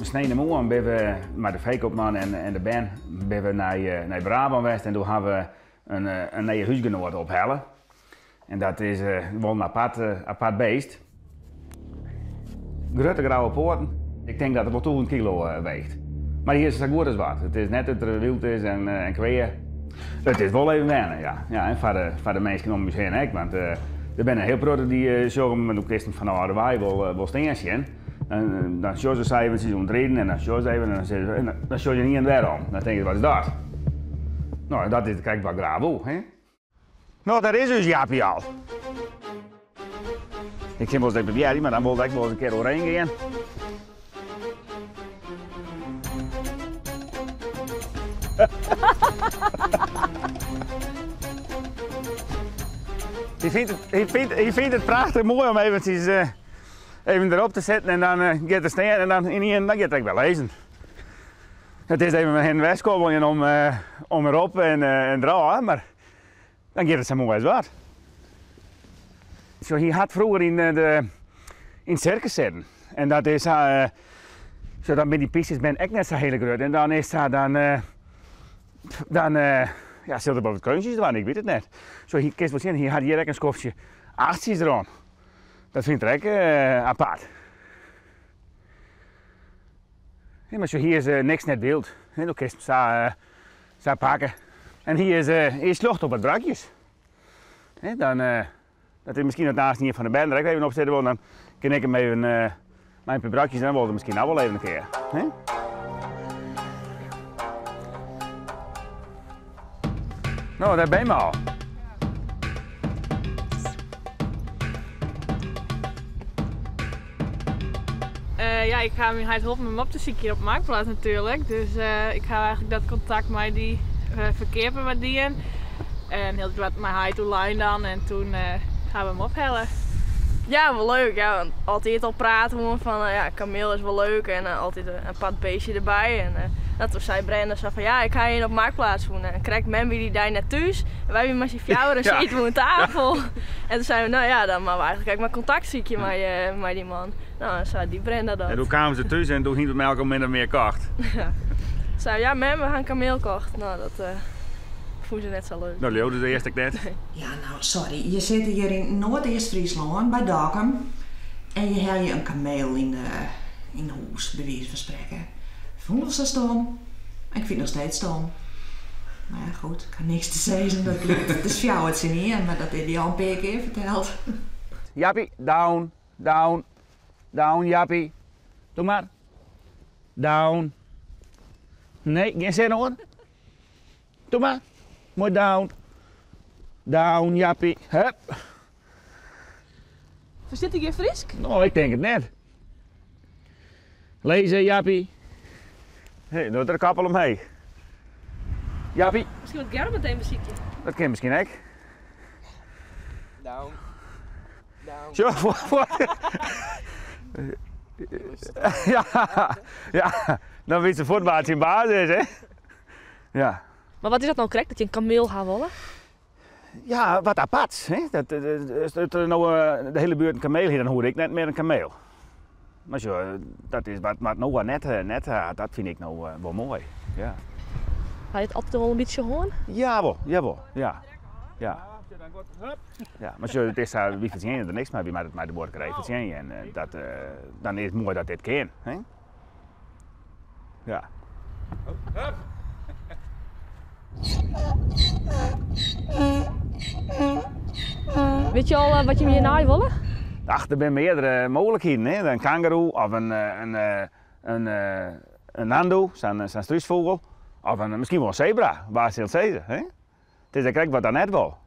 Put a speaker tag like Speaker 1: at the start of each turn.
Speaker 1: sneden morgen ben we met de verkoopman en de band ben we naar Brabant geweest en toen hebben we een nieuwe huisgenoot ophalen. En dat is wel een apart beest. Grote grauwe poorten. Ik denk dat het wel toch een kilo weegt. Maar hier is het zo goed als wat. Het is net dat er wild is en kweeën. Het is wel even wennen, ja. Ja, en voor de mensen om je heen ook, want er zijn heel grote die zorgen met de kisten van de oude waai wel steen zien. En dan show ze cijfers, ze doen reden en dan show ze even en dan show je niet in de waarom. Dan denk je, wat is dat? Nou, dat is kijk wat gravel, hè? Nou, daar is dus Jaapie al. Ik zie wel eens dat ik maar dan wilde ik wel eens een keer doorheen gaan. Je vindt het prachtig mooi om eventjes even erop te zetten en dan gaat er staan en dan gaat ik wel lezen. Het is even een westkobbelje om erop en draaien, maar dan gaat het zo mooi als wat. Zo, hier had vroeger in het circus zitten en dat is zo dan met die pistes ben ik net zo heel groot en dan is dat ja, zit er wel wat kunstjes aan, ik weet het net. Zo, hier kun je wel zien, hier had hier een schofje achtjes eraan. Dat vind ik apart. Ja, maar zo, hier is niks net wild. Dan kun je zo pakken. En hier is lucht op het brakjes. Dat is misschien het naast hier van de band er even opzetten wil, dan kan ik hem even mijn brakjes en dan wil het misschien ook wel even een keer. Nou, daar ben je al.
Speaker 2: Ja, ik ga hem helpen om op te zoeken hier op Marktplaats natuurlijk. Dus ik ga eigenlijk dat contact met die verkeer met die in. En heel wat met hij toen lijn dan en toen gaan we hem ophellen.
Speaker 3: Ja, wel leuk. Ja, want altijd al praten we van ja, kameel is wel leuk en altijd een pad beestje erbij. En dat was zei Brenda zo van ja, ik ga hier op Marktplaats wonen. En krijgt men wie die daar net thuis en wij weer met z'n fjouwer en zitten we aan tafel. En toen zeiden we nou ja, dan maar we eigenlijk maar contact zoeken met die man. Nou, dan zei die Brenda dat.
Speaker 1: En toen kwamen ze thuis en toen ging het melk al min of meer kocht.
Speaker 3: Ja. Zei ja, men, we gaan kameel kocht. Nou, dat vonden ze net zo leuk.
Speaker 1: Nou, Leo, dus de eerste net.
Speaker 4: Ja, nou, sorry. Je zit hier in Noord-Eerst-Friesland bij Dokkum en je hebt je een kameel in huis, bij wijze van spreken. Ik vond ze stom. Ik vind nog steeds stom. Maar ja, goed, ik kan niks te zeggen. Het is fjouwert ze niet, maar dat heeft hij al een paar keer verteld.
Speaker 1: Jappie, down, down, down, Jappie. Doe maar. Down. Nee, geen zin hoor. Doe maar. Mooi down. Down, Jappie. Hup.
Speaker 2: Verzit ik hier frisk?
Speaker 1: Nou, ik denk het net. Lezen, Jappie. Hé, doe er een kappel omheen. Jappie.
Speaker 2: Misschien wat Gerrit meteen muziekje.
Speaker 1: Dat kan misschien ook.
Speaker 5: Down. Down.
Speaker 1: Zo, voor. Ja, dan weet ze voetbal in basis, hè? Ja.
Speaker 3: Maar wat is dat nou correct, dat je een kameel gaat willen?
Speaker 1: Ja, wat apart, hè? Dat nou de hele buurt een kameel hier, dan hoor ik net meer een kameel. Maar zo, dat is wat nou net, dat vind ik nou wel mooi. Ja.
Speaker 3: Ga je het altijd wel een beetje horen?
Speaker 1: Jawel, ja. Ja. Ja, maar zo, het is wie verzin er niks mee, wie met de boerderij verzin en dan is het mooi dat dit kan, hè? Ja.
Speaker 3: Weet je al wat je hier naai willen?
Speaker 1: Ach, er zijn meerdere mogelijkheden, hè? Een kangaroo of een nando, zo'n struisvogel, of misschien wel een zebra, waar ze het zeggen, hè? Het is eigenlijk wat dat net wel.